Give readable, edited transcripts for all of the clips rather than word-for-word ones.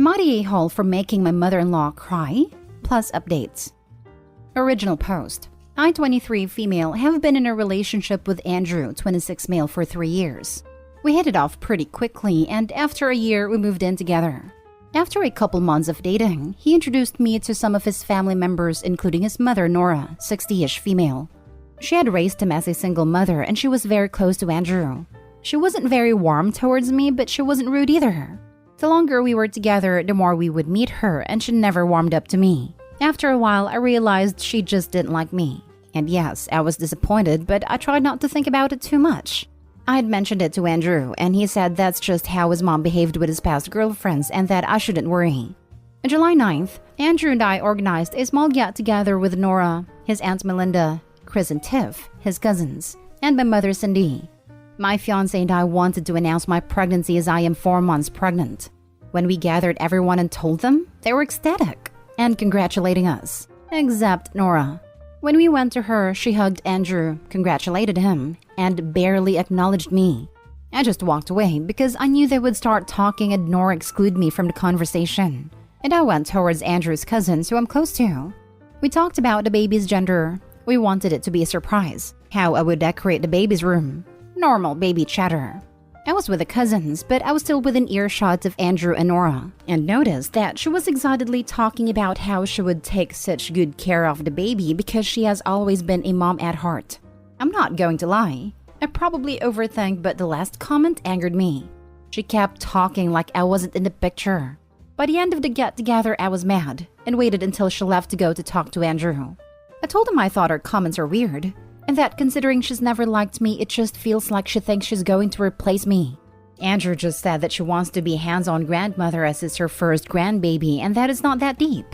Am I the a-hole for making my mother-in-law cry? Plus updates. Original post. I, 23 female, have been in a relationship with Andrew, 26 male, for 3 years. We hit it off pretty quickly, and after a year, we moved in together. After a couple months of dating, he introduced me to some of his family members, including his mother, Nora, 60-ish female. She had raised him as a single mother, and she was very close to Andrew. She wasn't very warm towards me, but she wasn't rude either. The longer we were together, the more we would meet her, and she never warmed up to me. After a while, I realized she just didn't like me. And yes, I was disappointed, but I tried not to think about it too much. I had mentioned it to Andrew, and he said that's just how his mom behaved with his past girlfriends and that I shouldn't worry. On July 9th, Andrew and I organized a small get-together with Nora, his aunt Melinda, Chris and Tiff, his cousins, and my mother Cindy. My fiancé and I wanted to announce my pregnancy as I am 4 months pregnant. When we gathered everyone and told them, they were ecstatic and congratulating us, except Nora. When we went to her, she hugged Andrew, congratulated him, and barely acknowledged me. I just walked away because I knew they would start talking and Nora exclude me from the conversation. And I went towards Andrew's cousins, who I'm close to. We talked about the baby's gender. We wanted it to be a surprise, how I would decorate the baby's room. Normal baby chatter. I was with the cousins, but I was still within earshot of Andrew and Nora, and noticed that she was excitedly talking about how she would take such good care of the baby because she has always been a mom at heart. I'm not going to lie. I probably overthink, but the last comment angered me. She kept talking like I wasn't in the picture. By the end of the get-together, I was mad, and waited until she left to go to talk to Andrew. I told him I thought her comments are weird, and that considering she's never liked me, it just feels like she thinks she's going to replace me. Andrew just said that she wants to be hands-on grandmother as it's her first grandbaby, and that is not that deep.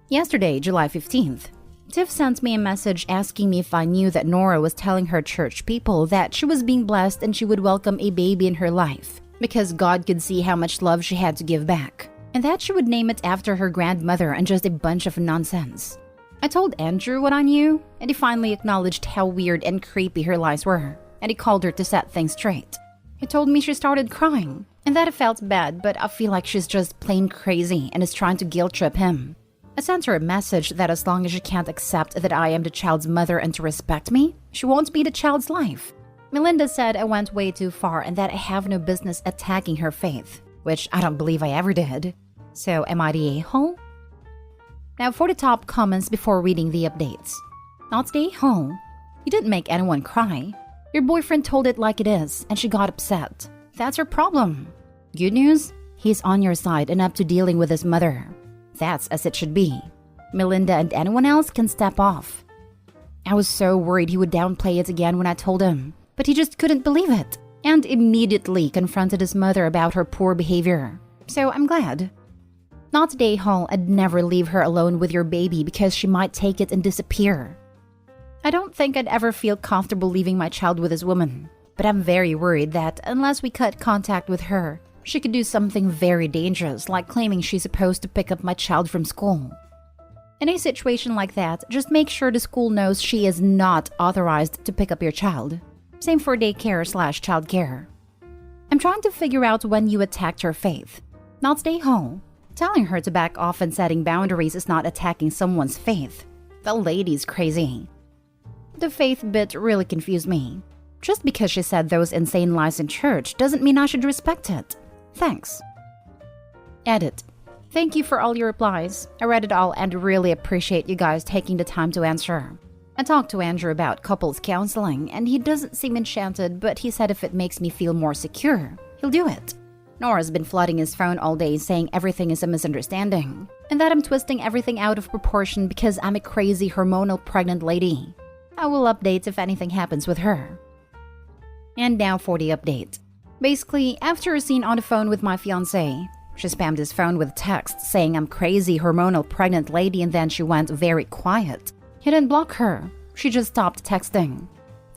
Yesterday, July 15th, Tiff sent me a message asking me if I knew that Nora was telling her church people that she was being blessed and she would welcome a baby in her life because God could see how much love she had to give back, and that she would name it after her grandmother, and just a bunch of nonsense. I told Andrew what I knew, and he finally acknowledged how weird and creepy her lies were, and he called her to set things straight. He told me she started crying, and that I felt bad, but I feel like she's just plain crazy and is trying to guilt trip him. I sent her a message that as long as she can't accept that I am the child's mother and to respect me, she won't be the child's life. Melinda said I went way too far and that I have no business attacking her faith, which I don't believe I ever did. So am I the a-hole? Now for the top comments before reading the updates. Not the a-hole. You didn't make anyone cry. Your boyfriend told it like it is, and she got upset. That's her problem. Good news? He's on your side and up to dealing with his mother. That's as it should be. Melinda and anyone else can step off. I was so worried he would downplay it again when I told him, but he just couldn't believe it, and immediately confronted his mother about her poor behavior. So I'm glad. Not today, Hall. I'd never leave her alone with your baby because she might take it and disappear. I don't think I'd ever feel comfortable leaving my child with this woman, but I'm very worried that unless we cut contact with her, she could do something very dangerous, like claiming she's supposed to pick up my child from school. In a situation like that, just make sure the school knows she is not authorized to pick up your child. Same for daycare/childcare. I'm trying to figure out when you attacked her faith. Not stay home. Telling her to back off and setting boundaries is not attacking someone's faith. The lady's crazy. The faith bit really confused me. Just because she said those insane lies in church doesn't mean I should respect it. Thanks. Edit. Thank you for all your replies. I read it all and really appreciate you guys taking the time to answer. I talked to Andrew about couples counseling, and he doesn't seem enchanted, but he said if it makes me feel more secure, he'll do it. Nora's been flooding his phone all day saying everything is a misunderstanding, and that I'm twisting everything out of proportion because I'm a crazy hormonal pregnant lady. I will update if anything happens with her. And now for the update. Basically, after a scene on the phone with my fiancé, she spammed his phone with texts saying I'm crazy hormonal pregnant lady, and then she went very quiet. He didn't block her. She just stopped texting.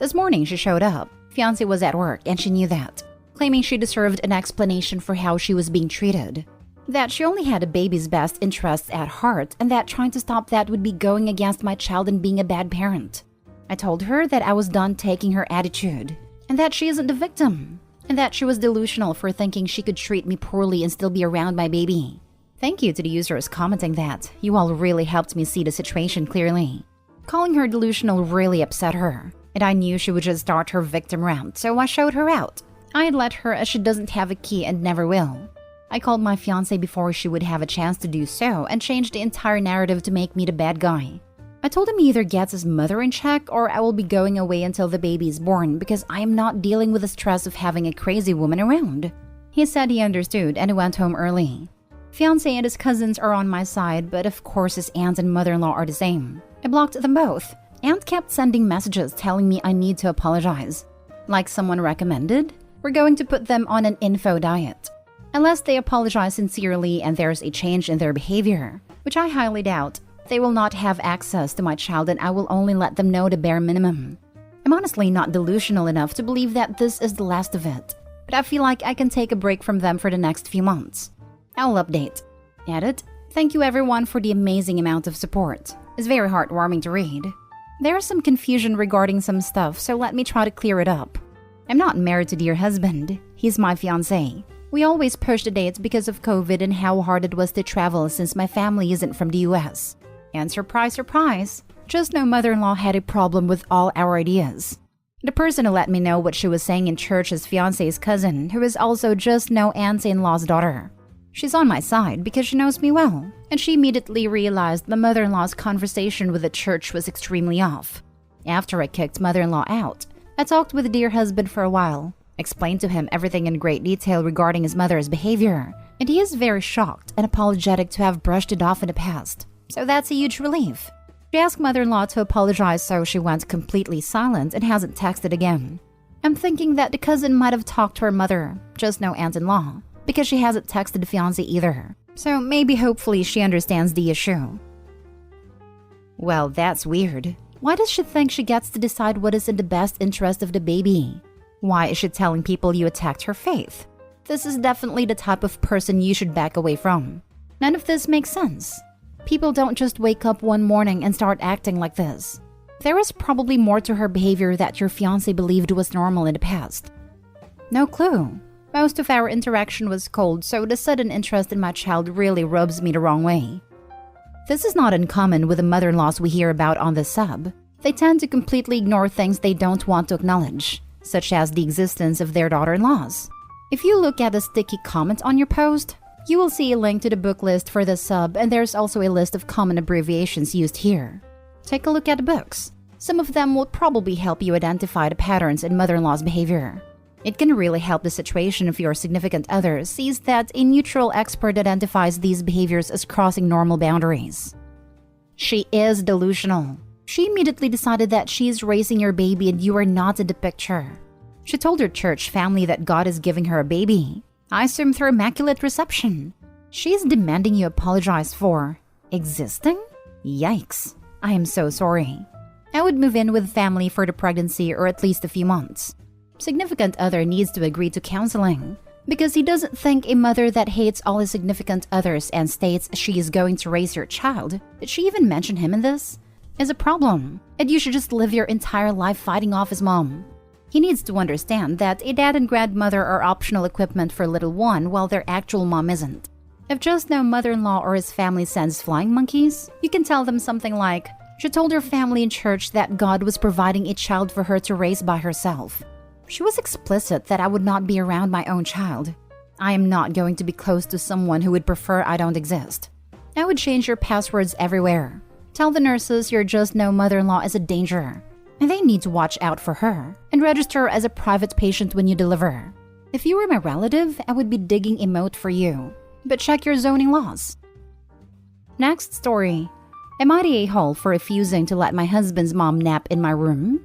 This morning she showed up. Fiancé was at work and she knew that, claiming she deserved an explanation for how she was being treated. That she only had a baby's best interests at heart, and that trying to stop that would be going against my child and being a bad parent. I told her that I was done taking her attitude, and that she isn't the victim, and that she was delusional for thinking she could treat me poorly and still be around my baby. Thank you to the users commenting that. You all really helped me see the situation clearly. Calling her delusional really upset her, and I knew she would just start her victim rant, so I showed her out. I had let her as she doesn't have a key and never will. I called my fiancé before she would have a chance to do so and changed the entire narrative to make me the bad guy. I told him he either gets his mother in check or I will be going away until the baby is born because I am not dealing with the stress of having a crazy woman around. He said he understood and he went home early. Fiancé and his cousins are on my side, but of course his aunt and mother-in-law are the same. I blocked them both. Aunt kept sending messages telling me I need to apologize. Like someone recommended, we're going to put them on an info diet. Unless they apologize sincerely and there's a change in their behavior, which I highly doubt, they will not have access to my child and I will only let them know the bare minimum. I'm honestly not delusional enough to believe that this is the last of it, but I feel like I can take a break from them for the next few months. I'll update. Edit. Thank you everyone for the amazing amount of support. It's very heartwarming to read. There is some confusion regarding some stuff, so let me try to clear it up. I'm not married to dear husband. He's my fiancé. We always pushed the dates because of COVID and how hard it was to travel since my family isn't from the US. And surprise, surprise, just no mother-in-law had a problem with all our ideas. The person who let me know what she was saying in church is fiancé's cousin, who is also just no auntie-in-law's daughter. She's on my side because she knows me well, and she immediately realized the mother-in-law's conversation with the church was extremely off. After I kicked mother-in-law out, I talked with dear husband for a while, explained to him everything in great detail regarding his mother's behavior, and he is very shocked and apologetic to have brushed it off in the past. So that's a huge relief. She asked mother-in-law to apologize, so she went completely silent and hasn't texted again. I'm thinking that the cousin might have talked to her mother, just no aunt-in-law, because she hasn't texted the fiancé either. So maybe hopefully she understands the issue. Well, that's weird. Why does she think she gets to decide what is in the best interest of the baby? Why is she telling people you attacked her faith? This is definitely the type of person you should back away from. None of this makes sense. People don't just wake up one morning and start acting like this. There is probably more to her behavior that your fiancé believed was normal in the past. No clue. Most of our interaction was cold, so the sudden interest in my child really rubs me the wrong way. This is not uncommon with the mother-in-laws we hear about on this sub. They tend to completely ignore things they don't want to acknowledge, such as the existence of their daughter-in-laws. If you look at the sticky comments on your post, you will see a link to the book list for this sub, and there's also a list of common abbreviations used here. Take a look at the books. Some of them will probably help you identify the patterns in mother-in-law's behavior. It can really help the situation if your significant other sees that a neutral expert identifies these behaviors as crossing normal boundaries. She is delusional. She immediately decided that she is raising your baby and you are not in the picture. She told her church family that God is giving her a baby. I assume through immaculate reception. She is demanding you apologize for existing? Yikes. I am so sorry. I would move in with family for the pregnancy or at least a few months. Significant other needs to agree to counseling because he doesn't think a mother that hates all his significant others and states she is going to raise your child, did she even mention him in this, is a problem, and you should just live your entire life fighting off his mom. He needs to understand that a dad and grandmother are optional equipment for little one while their actual mom isn't. If just no mother-in-law or his family sends flying monkeys, you can tell them something like, she told her family in church that God was providing a child for her to raise by herself. She was explicit that I would not be around my own child. I am not going to be close to someone who would prefer I don't exist. I would change your passwords everywhere. Tell the nurses your just no mother-in-law is a danger, and they need to watch out for her and register as a private patient when you deliver. If you were my relative, I would be digging a moat for you, but check your zoning laws. Next story. Am I the a-hole for refusing to let my husband's mom nap in my room?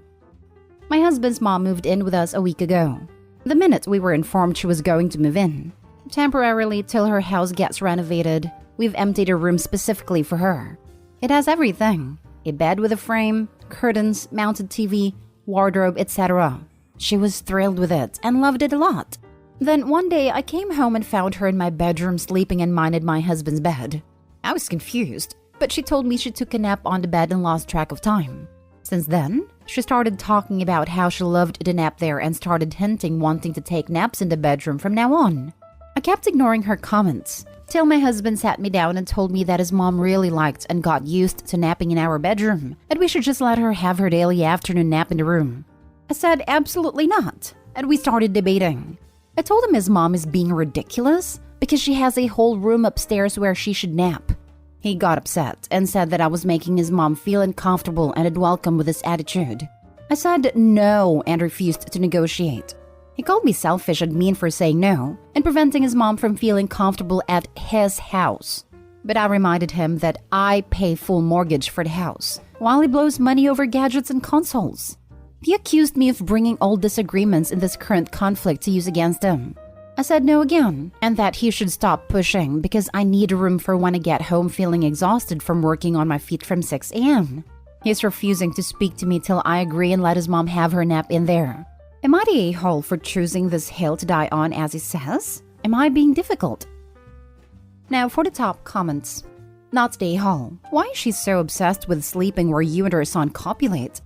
My husband's mom moved in with us a week ago. The minute we were informed she was going to move in, temporarily till her house gets renovated, we've emptied a room specifically for her. It has everything. A bed with a frame, curtains, mounted TV, wardrobe, etc. She was thrilled with it and loved it a lot. Then one day I came home and found her in my bedroom sleeping and minded my husband's bed. I was confused, but she told me she took a nap on the bed and lost track of time. Since then, she started talking about how she loved the nap there and started hinting wanting to take naps in the bedroom from now on. I kept ignoring her comments, Till my husband sat me down and told me that his mom really liked and got used to napping in our bedroom, and we should just let her have her daily afternoon nap in the room. I said absolutely not, and we started debating. I told him his mom is being ridiculous because she has a whole room upstairs where she should nap. He got upset and said that I was making his mom feel uncomfortable and unwelcome with this attitude. I said no and refused to negotiate. He called me selfish and mean for saying no and preventing his mom from feeling comfortable at his house. But I reminded him that I pay full mortgage for the house, while he blows money over gadgets and consoles. He accused me of bringing old disagreements in this current conflict to use against him. I said no again, and that he should stop pushing because I need a room for when I get home feeling exhausted from working on my feet from 6 a.m. He's refusing to speak to me till I agree and let his mom have her nap in there. Am I the a-hole for choosing this hill to die on as he says? Am I being difficult? Now for the top comments. Not the a-hole. Why is she so obsessed with sleeping where you and her son copulate?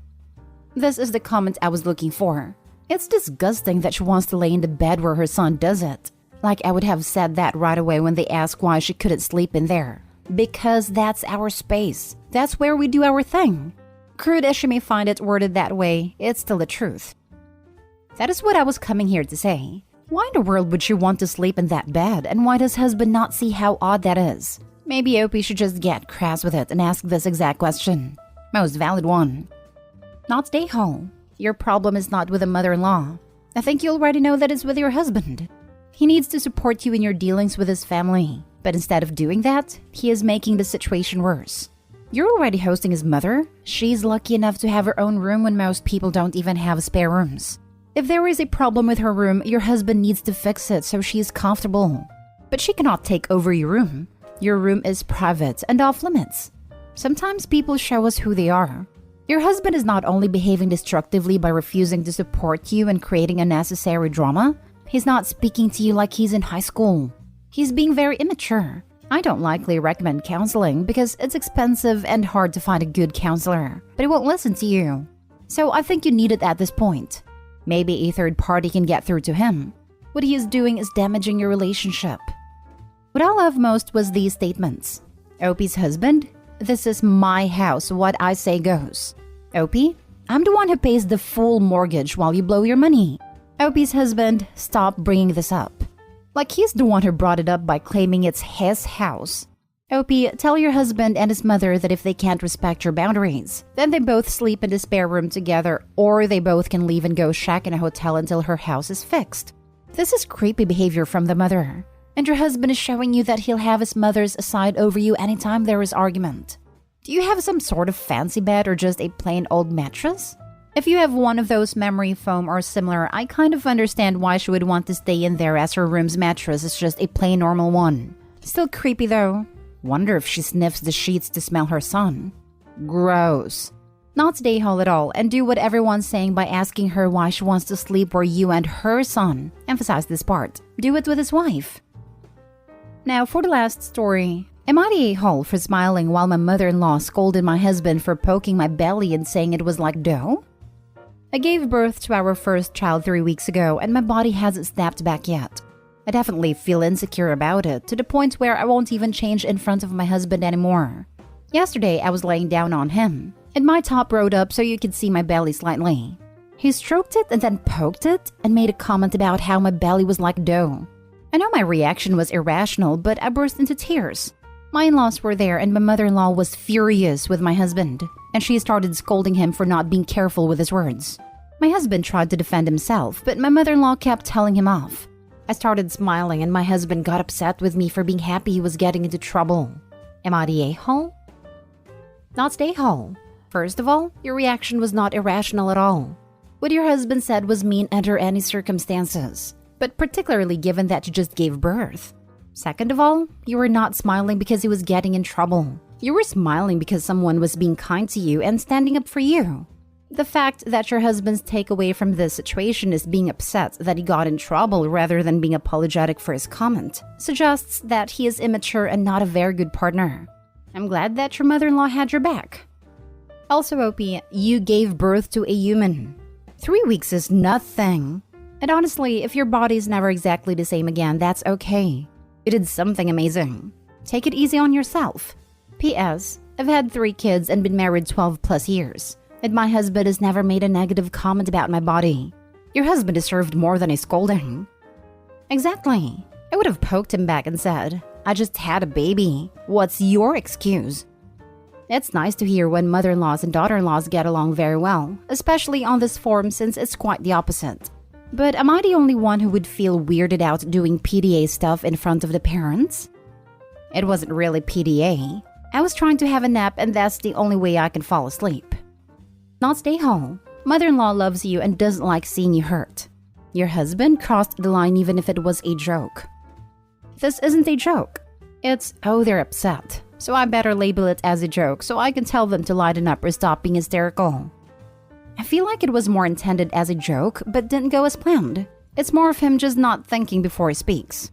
This is the comment I was looking for. It's disgusting that she wants to lay in the bed where her son does it. Like I would have said that right away when they asked why she couldn't sleep in there. Because that's our space. That's where we do our thing. Crude as she may find it worded that way, it's still the truth. That is what I was coming here to say. Why in the world would she want to sleep in that bed, and why does husband not see how odd that is? Maybe Opie should just get crass with it and ask this exact question. Most valid one. Not stay home. Your problem is not with a mother-in-law. I think you already know that it's with your husband. He needs to support you in your dealings with his family. But instead of doing that, he is making the situation worse. You're already hosting his mother. She's lucky enough to have her own room when most people don't even have spare rooms. If there is a problem with her room, your husband needs to fix it so she is comfortable. But she cannot take over your room. Your room is private and off limits. Sometimes people show us who they are. Your husband is not only behaving destructively by refusing to support you and creating unnecessary drama, he's not speaking to you like he's in high school. He's being very immature. I don't likely recommend counseling because it's expensive and hard to find a good counselor, but he won't listen to you. So I think you need it at this point. Maybe a third party can get through to him. What he is doing is damaging your relationship. What I love most was these statements. Opie's husband, this is my house, what I say goes. Opie, I'm the one who pays the full mortgage while you blow your money. Opie's husband, stop bringing this up. Like he's the one who brought it up by claiming it's his house. Opie, tell your husband and his mother that if they can't respect your boundaries, then they both sleep in the spare room together, or they both can leave and go shack in a hotel until her house is fixed. This is creepy behavior from the mother. And your husband is showing you that he'll have his mother's side over you anytime there is argument. Do you have some sort of fancy bed or just a plain old mattress? If you have one of those memory foam or similar, I kind of understand why she would want to stay in there as her room's mattress is just a plain normal one. Still creepy though. Wonder if she sniffs the sheets to smell her son. Gross. Not stay home at all and do what everyone's saying by asking her why she wants to sleep where you and her son. Emphasize this part. Do it with his wife. Now for the last story. Am I the a-hole for smiling while my mother-in-law scolded my husband for poking my belly and saying it was like dough? I gave birth to our first child 3 weeks ago and my body hasn't snapped back yet. I definitely feel insecure about it to the point where I won't even change in front of my husband anymore. Yesterday I was laying down on him and my top rode up so you could see my belly slightly. He stroked it and then poked it and made a comment about how my belly was like dough. I know my reaction was irrational, but I burst into tears. My in-laws were there and my mother-in-law was furious with my husband, and she started scolding him for not being careful with his words. My husband tried to defend himself, but my mother-in-law kept telling him off. I started smiling and my husband got upset with me for being happy he was getting into trouble. Am I the a-hole? Not the a-hole. First of all, your reaction was not irrational at all. What your husband said was mean under any circumstances, but particularly given that you just gave birth. Second of all, you were not smiling because he was getting in trouble. You were smiling because someone was being kind to you and standing up for you. The fact that your husband's takeaway from this situation is being upset that he got in trouble rather than being apologetic for his comment suggests that he is immature and not a very good partner. I'm glad that your mother-in-law had your back. Also, Opie, you gave birth to a human. 3 weeks is nothing. And honestly, if your body's never exactly the same again, that's okay. You did something amazing. Take it easy on yourself. P.S. I've had 3 kids and been married 12 plus years, and my husband has never made a negative comment about my body. Your husband deserved more than a scolding. Exactly. I would have poked him back and said, I just had a baby. What's your excuse? It's nice to hear when mother-in-laws and daughter-in-laws get along very well, especially on this forum since it's quite the opposite. But am I the only one who would feel weirded out doing PDA stuff in front of the parents? It wasn't really PDA. I was trying to have a nap and that's the only way I can fall asleep. Not stay home. Mother-in-law loves you and doesn't like seeing you hurt. Your husband crossed the line even if it was a joke. This isn't a joke. It's, oh, they're upset. So I better label it as a joke so I can tell them to lighten up or stop being hysterical. I feel like it was more intended as a joke, but didn't go as planned. It's more of him just not thinking before he speaks.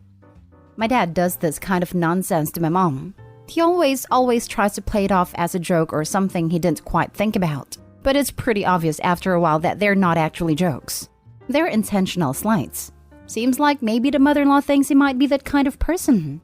My dad does this kind of nonsense to my mom. He always tries to play it off as a joke or something he didn't quite think about. But it's pretty obvious after a while that they're not actually jokes. They're intentional slights. Seems like maybe the mother-in-law thinks he might be that kind of person.